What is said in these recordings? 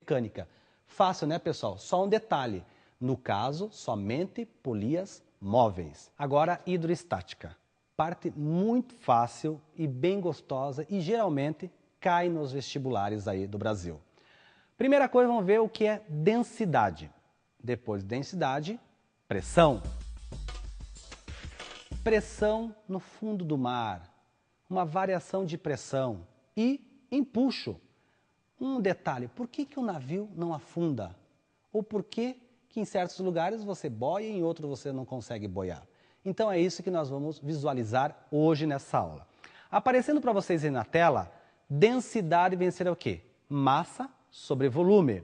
mecânica. Fácil, né, pessoal? Só um detalhe. No caso, somente polias móveis. Agora, hidroestática. Parte muito fácil e bem gostosa e geralmente cai nos vestibulares aí do Brasil. Primeira coisa, vamos ver o que é densidade. Depois de densidade, pressão. Pressão no fundo do mar, uma variação de pressão e empuxo. Um detalhe, por que o navio não afunda? Ou por que em certos lugares você boia e em outros você não consegue boiar? Então é isso que nós vamos visualizar hoje nessa aula. Aparecendo para vocês aí na tela, densidade vem ser o quê? Massa sobre volume.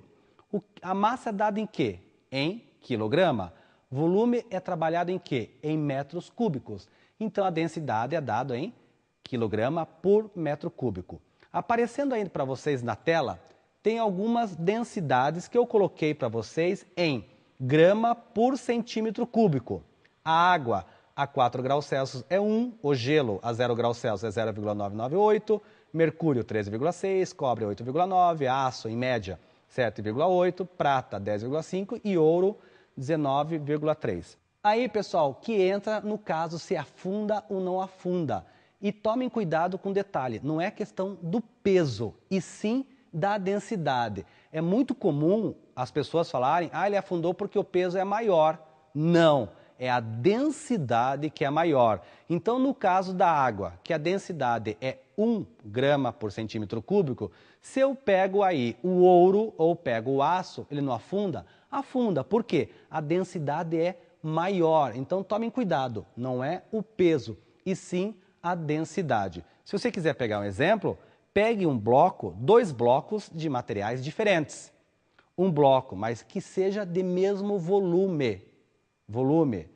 A massa é dada em quê? Em quilograma. Volume é trabalhado em quê? Em metros cúbicos. Então a densidade é dada em quilograma por metro cúbico. Aparecendo aí para vocês na tela, tem algumas densidades que eu coloquei para vocês em grama por centímetro cúbico. A água a 4 graus Celsius é 1, o gelo a 0 graus Celsius é 0,998, mercúrio 13,6, cobre 8,9, aço em média 7,8, prata 10,5 e ouro 19,3. Aí, pessoal, que entra no caso se afunda ou não afunda. E tomem cuidado com o detalhe, não é questão do peso, e sim da densidade. É muito comum as pessoas falarem, ele afundou porque o peso é maior. Não, é a densidade que é maior. Então, no caso da água, que a densidade é 1 grama por centímetro cúbico, se eu pego aí o ouro ou pego o aço, ele não afunda? Afunda, por quê? A densidade é maior. Então, tomem cuidado, não é o peso, e sim a densidade. Se você quiser pegar um exemplo, pegue um bloco, 2 blocos de materiais diferentes. Um bloco, mas que seja de mesmo volume. Volume,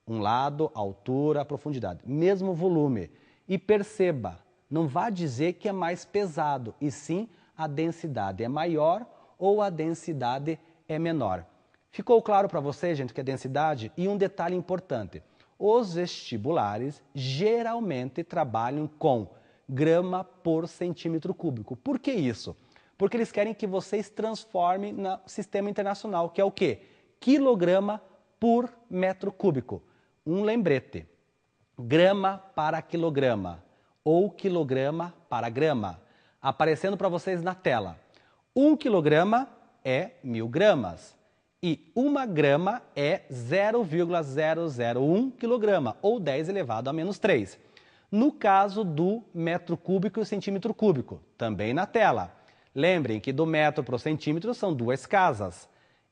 um lado, altura, profundidade. Mesmo volume. E perceba, não vá dizer que é mais pesado, e sim a densidade é maior ou a densidade é menor. Ficou claro para vocês, gente, que é densidade? E um detalhe importante. Os vestibulares geralmente trabalham com grama por centímetro cúbico. Por que isso? Porque eles querem que vocês transformem no sistema internacional, que é o quê? Quilograma por metro cúbico. Um lembrete, grama para quilograma ou quilograma para grama. Aparecendo para vocês na tela. 1 quilograma é 1000 gramas. E 1 grama é 0,001 quilograma, ou 10 elevado a menos 3. No caso do metro cúbico e centímetro cúbico, também na tela. Lembrem que do metro para o centímetro são 2 casas.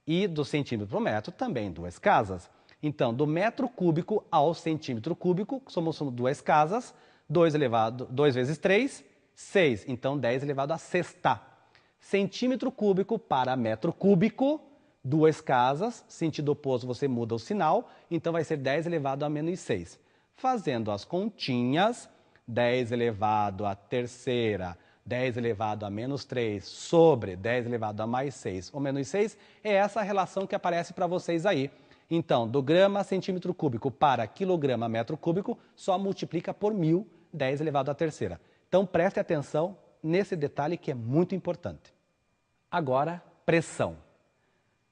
E do centímetro para o metro também 2 casas. Então, do metro cúbico ao centímetro cúbico, somos 2 casas, 2 vezes 3, 6. Então, 10 elevado a sexta. Centímetro cúbico para metro cúbico, 2 casas, sentido oposto você muda o sinal, então vai ser 10 elevado a menos 6. Fazendo as continhas, 10 elevado a terceira, 10 elevado a menos 3 sobre 10 elevado a mais 6 ou menos 6, é essa a relação que aparece para vocês aí. Então, do grama a centímetro cúbico para quilograma a metro cúbico, só multiplica por 1000, 10 elevado à terceira. Então, preste atenção nesse detalhe que é muito importante. Agora, pressão.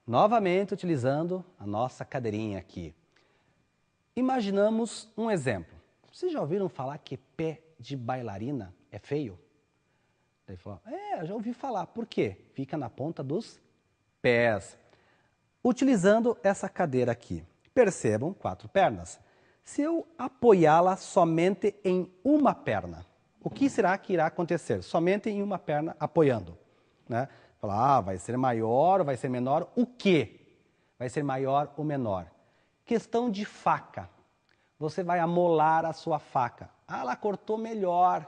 Novamente, utilizando a nossa cadeirinha aqui. Imaginamos um exemplo. Vocês já ouviram falar que pé de bailarina é feio? Daí falou, já ouvi falar. Por quê? Fica na ponta dos pés. Utilizando essa cadeira aqui, percebam 4 pernas. Se eu apoiá-la somente em uma perna, o que será que irá acontecer? Somente em uma perna apoiando, né? Falar, vai ser maior ou vai ser menor? O quê? Vai ser maior ou menor? Questão de faca. Você vai amolar a sua faca. Ela cortou melhor.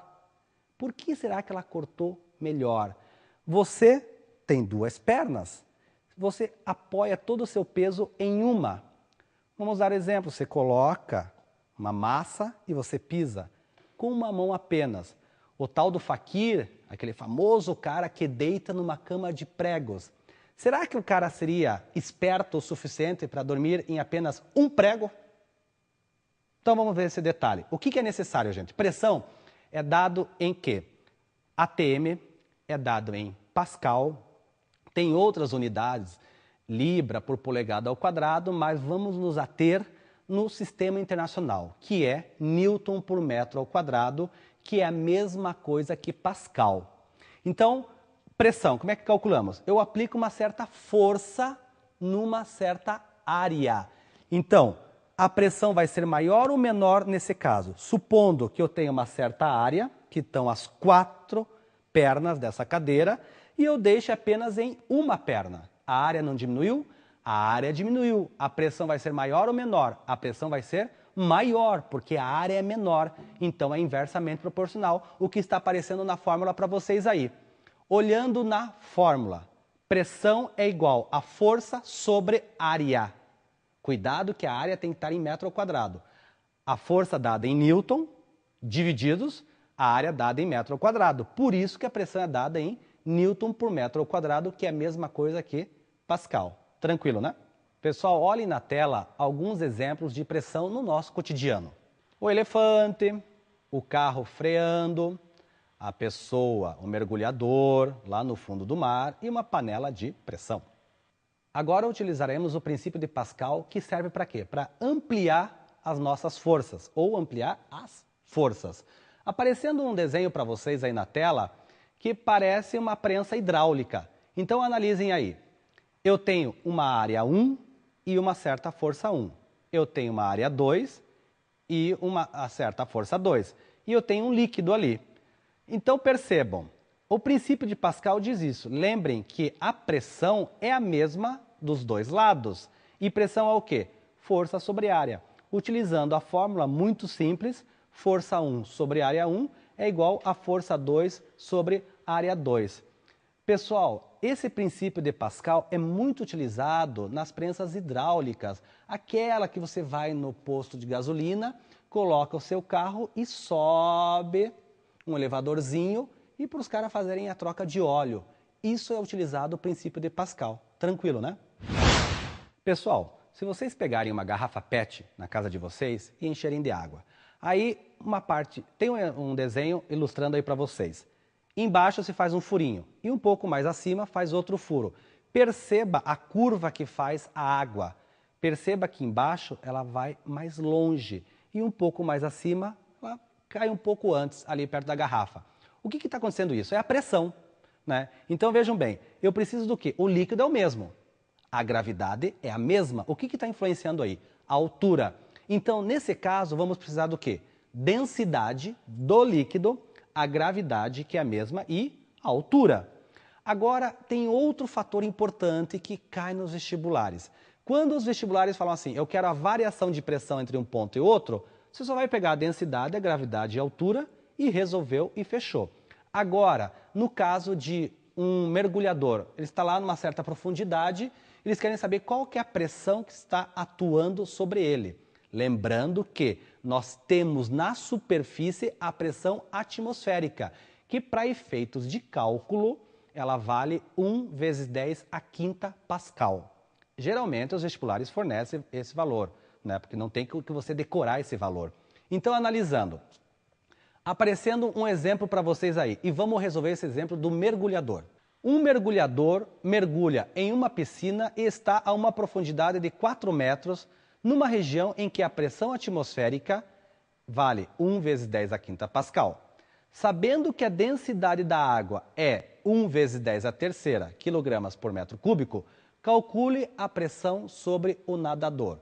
Por que será que ela cortou melhor? Você tem 2 pernas. Você apoia todo o seu peso em uma. Vamos dar exemplo. Você coloca uma massa e você pisa com uma mão apenas. O tal do faquir, aquele famoso cara que deita numa cama de pregos. Será que o cara seria esperto o suficiente para dormir em apenas um prego? Então vamos ver esse detalhe. O que é necessário, gente? Pressão é dado em quê? ATM é dado em Pascal, Tem outras unidades, libra por polegada ao quadrado, mas vamos nos ater no sistema internacional, que é Newton por metro ao quadrado, que é a mesma coisa que Pascal. Então, pressão, como é que calculamos? Eu aplico uma certa força numa certa área. Então, a pressão vai ser maior ou menor nesse caso? Supondo que eu tenha uma certa área, que estão as 4 pernas dessa cadeira, e eu deixo apenas em uma perna. A área não diminuiu? A área diminuiu. A pressão vai ser maior ou menor? A pressão vai ser maior, porque a área é menor. Então é inversamente proporcional, o que está aparecendo na fórmula para vocês aí. Olhando na fórmula, pressão é igual a força sobre área. Cuidado que a área tem que estar em metro ao quadrado. A força dada em Newton, divididos, a área dada em metro ao quadrado. Por isso que a pressão é dada em Newton por metro ao quadrado, que é a mesma coisa que Pascal. Tranquilo, né? Pessoal, olhem na tela alguns exemplos de pressão no nosso cotidiano. O elefante, o carro freando, a pessoa, o mergulhador lá no fundo do mar e uma panela de pressão. Agora utilizaremos o princípio de Pascal, que serve para quê? Para ampliar as nossas forças, ou ampliar as forças. Aparecendo um desenho para vocês aí na tela, que parece uma prensa hidráulica. Então analisem aí. Eu tenho uma área 1 e uma certa força 1. Eu tenho uma área 2 e uma certa força 2. E eu tenho um líquido ali. Então percebam, o princípio de Pascal diz isso. Lembrem que a pressão é a mesma dos dois lados. E pressão é o quê? Força sobre área. Utilizando a fórmula muito simples, força 1 sobre área 1 é igual a força 2 sobre área 2. Pessoal, esse princípio de Pascal é muito utilizado nas prensas hidráulicas. Aquela que você vai no posto de gasolina, coloca o seu carro e sobe um elevadorzinho e para os caras fazerem a troca de óleo. Isso é utilizado o princípio de Pascal. Tranquilo, né? Pessoal, se vocês pegarem uma garrafa PET na casa de vocês e encherem de água, aí uma parte, tem um desenho ilustrando aí para vocês. Embaixo se faz um furinho e um pouco mais acima faz outro furo. Perceba a curva que faz a água. Perceba que embaixo ela vai mais longe e um pouco mais acima ela cai um pouco antes, ali perto da garrafa. O que está acontecendo isso? É a pressão, né? Então vejam bem, eu preciso do quê? O líquido é o mesmo. A gravidade é a mesma. O que está influenciando aí? A altura. Então, nesse caso, vamos precisar do quê? Densidade do líquido, a gravidade, que é a mesma, e a altura. Agora, tem outro fator importante que cai nos vestibulares. Quando os vestibulares falam assim, eu quero a variação de pressão entre um ponto e outro, você só vai pegar a densidade, a gravidade e a altura e resolveu e fechou. Agora, no caso de um mergulhador, ele está lá numa certa profundidade, eles querem saber qual que é a pressão que está atuando sobre ele. Lembrando que nós temos na superfície a pressão atmosférica, que para efeitos de cálculo, ela vale 1 vezes 10 a quinta Pascal. Geralmente os vestibulares fornecem esse valor, né? Porque não tem que você decorar esse valor. Então, analisando, aparecendo um exemplo para vocês aí, e vamos resolver esse exemplo do mergulhador. Um mergulhador mergulha em uma piscina e está a uma profundidade de 4 metros, numa região em que a pressão atmosférica vale 1 vezes 10 a quinta Pascal. Sabendo que a densidade da água é 1 vezes 10 a terceira quilogramas por metro cúbico, calcule a pressão sobre o nadador.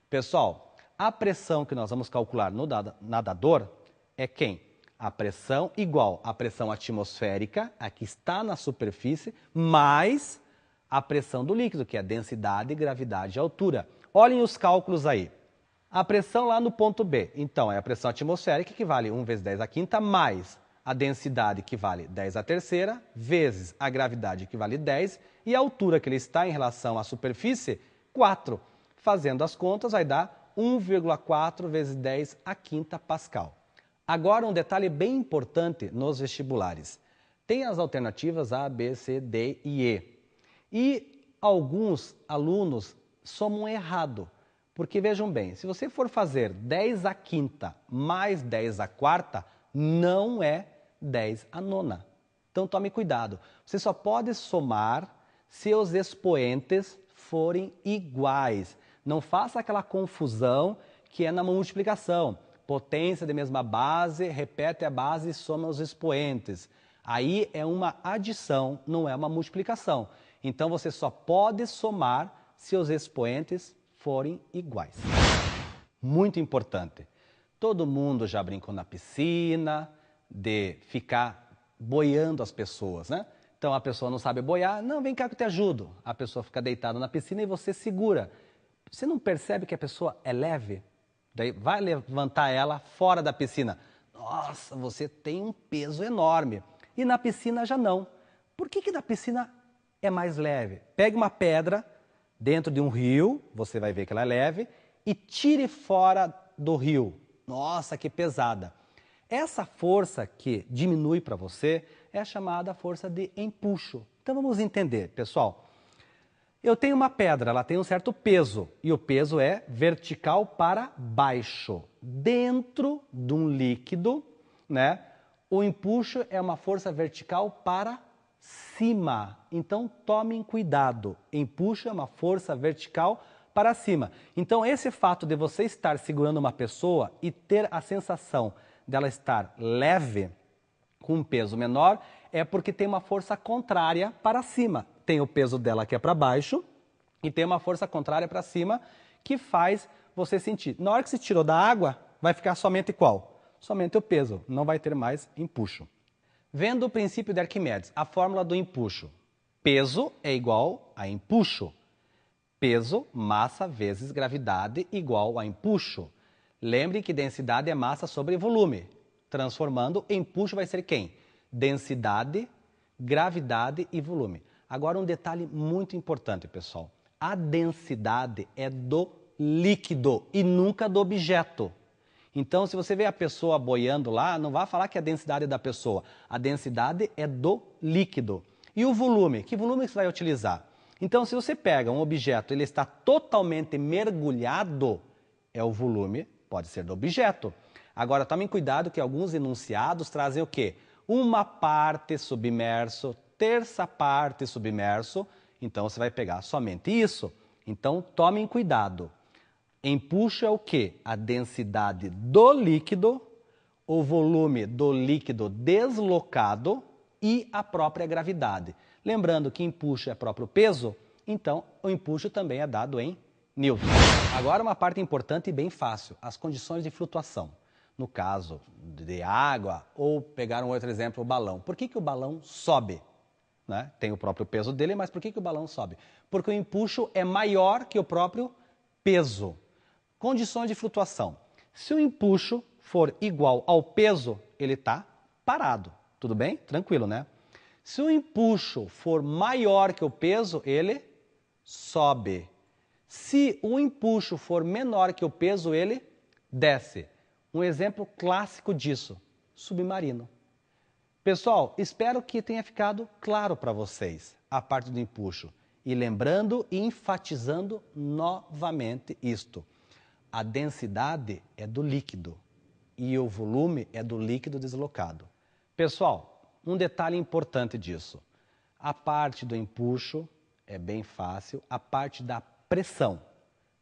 Pessoal, a pressão que nós vamos calcular no nadador é quem? A pressão igual à pressão atmosférica, a que está na superfície, mais a pressão do líquido, que é a densidade, gravidade e altura. Olhem os cálculos aí. A pressão lá no ponto B, então, é a pressão atmosférica, que vale 1 vezes 10 a quinta, mais a densidade, que vale 10 a terceira, vezes a gravidade, que vale 10, e a altura que ele está em relação à superfície, 4. Fazendo as contas, vai dar 1,4 vezes 10 a quinta Pascal. Agora, um detalhe bem importante nos vestibulares. Tem as alternativas A, B, C, D e E. E alguns alunos somam errado. Porque vejam bem, se você for fazer 10 a quinta mais 10 a quarta, não é 10 a nona. Então tome cuidado. Você só pode somar se os expoentes forem iguais. Não faça aquela confusão que é na multiplicação. Potência de mesma base, repete a base e soma os expoentes. Aí é uma adição, não é uma multiplicação. Então você só pode somar se os expoentes forem iguais. Muito importante. Todo mundo já brincou na piscina, de ficar boiando as pessoas, né? Então a pessoa não sabe boiar, não, vem cá que eu te ajudo. A pessoa fica deitada na piscina e você segura. Você não percebe que a pessoa é leve? Daí vai levantar ela fora da piscina. Nossa, você tem um peso enorme. E na piscina já não. Por que na piscina é mais leve? Pegue uma pedra dentro de um rio, você vai ver que ela é leve, e tire fora do rio. Nossa, que pesada. Essa força que diminui para você é a chamada força de empuxo. Então vamos entender, pessoal. Eu tenho uma pedra, ela tem um certo peso, e o peso é vertical para baixo. Dentro de um líquido, né, o empuxo é uma força vertical para cima. Então tomem cuidado, empuxo é uma força vertical para cima. Então esse fato de você estar segurando uma pessoa e ter a sensação dela estar leve, com um peso menor, é porque tem uma força contrária para cima. Tem o peso dela que é para baixo e tem uma força contrária para cima que faz você sentir. Na hora que você tirou da água, vai ficar somente qual? Somente o peso, não vai ter mais empuxo. Vendo o princípio de Arquimedes, a fórmula do empuxo. Peso é igual a empuxo. Peso, massa vezes gravidade igual a empuxo. Lembre que densidade é massa sobre volume. Transformando, empuxo vai ser quem? Densidade, gravidade e volume. Agora um detalhe muito importante, pessoal. A densidade é do líquido e nunca do objeto. Então, se você vê a pessoa boiando lá, não vai falar que é a densidade da pessoa. A densidade é do líquido. E o volume? Que volume você vai utilizar? Então, se você pega um objeto e ele está totalmente mergulhado, é o volume, pode ser do objeto. Agora, tomem cuidado que alguns enunciados trazem o quê? Uma parte submerso, terça parte submerso, então você vai pegar somente isso. Então, tomem cuidado. Empuxo é o quê? A densidade do líquido, o volume do líquido deslocado e a própria gravidade. Lembrando que empuxo é próprio peso, então o empuxo também é dado em Newton. Agora uma parte importante e bem fácil, as condições de flutuação. No caso de água, ou pegar um outro exemplo, o balão. Por que o balão sobe? Né? Tem o próprio peso dele, mas por que o balão sobe? Porque o empuxo é maior que o próprio peso. Condições de flutuação. Se o empuxo for igual ao peso, ele está parado. Tudo bem? Tranquilo, né? Se o empuxo for maior que o peso, ele sobe. Se o empuxo for menor que o peso, ele desce. Um exemplo clássico disso, submarino. Pessoal, espero que tenha ficado claro para vocês a parte do empuxo. E lembrando e enfatizando novamente isto. A densidade é do líquido e o volume é do líquido deslocado. Pessoal, um detalhe importante disso. A parte do empuxo é bem fácil, a parte da pressão.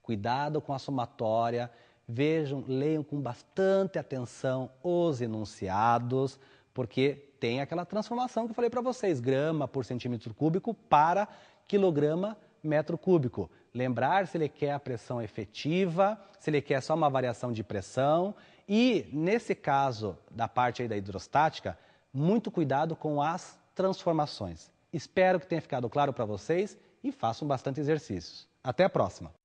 Cuidado com a somatória, vejam, leiam com bastante atenção os enunciados, porque tem aquela transformação que eu falei para vocês, grama por centímetro cúbico para quilograma metro cúbico. Lembrar se ele quer a pressão efetiva, se ele quer só uma variação de pressão e, nesse caso da parte aí da hidrostática, muito cuidado com as transformações. Espero que tenha ficado claro para vocês e façam bastante exercícios. Até a próxima!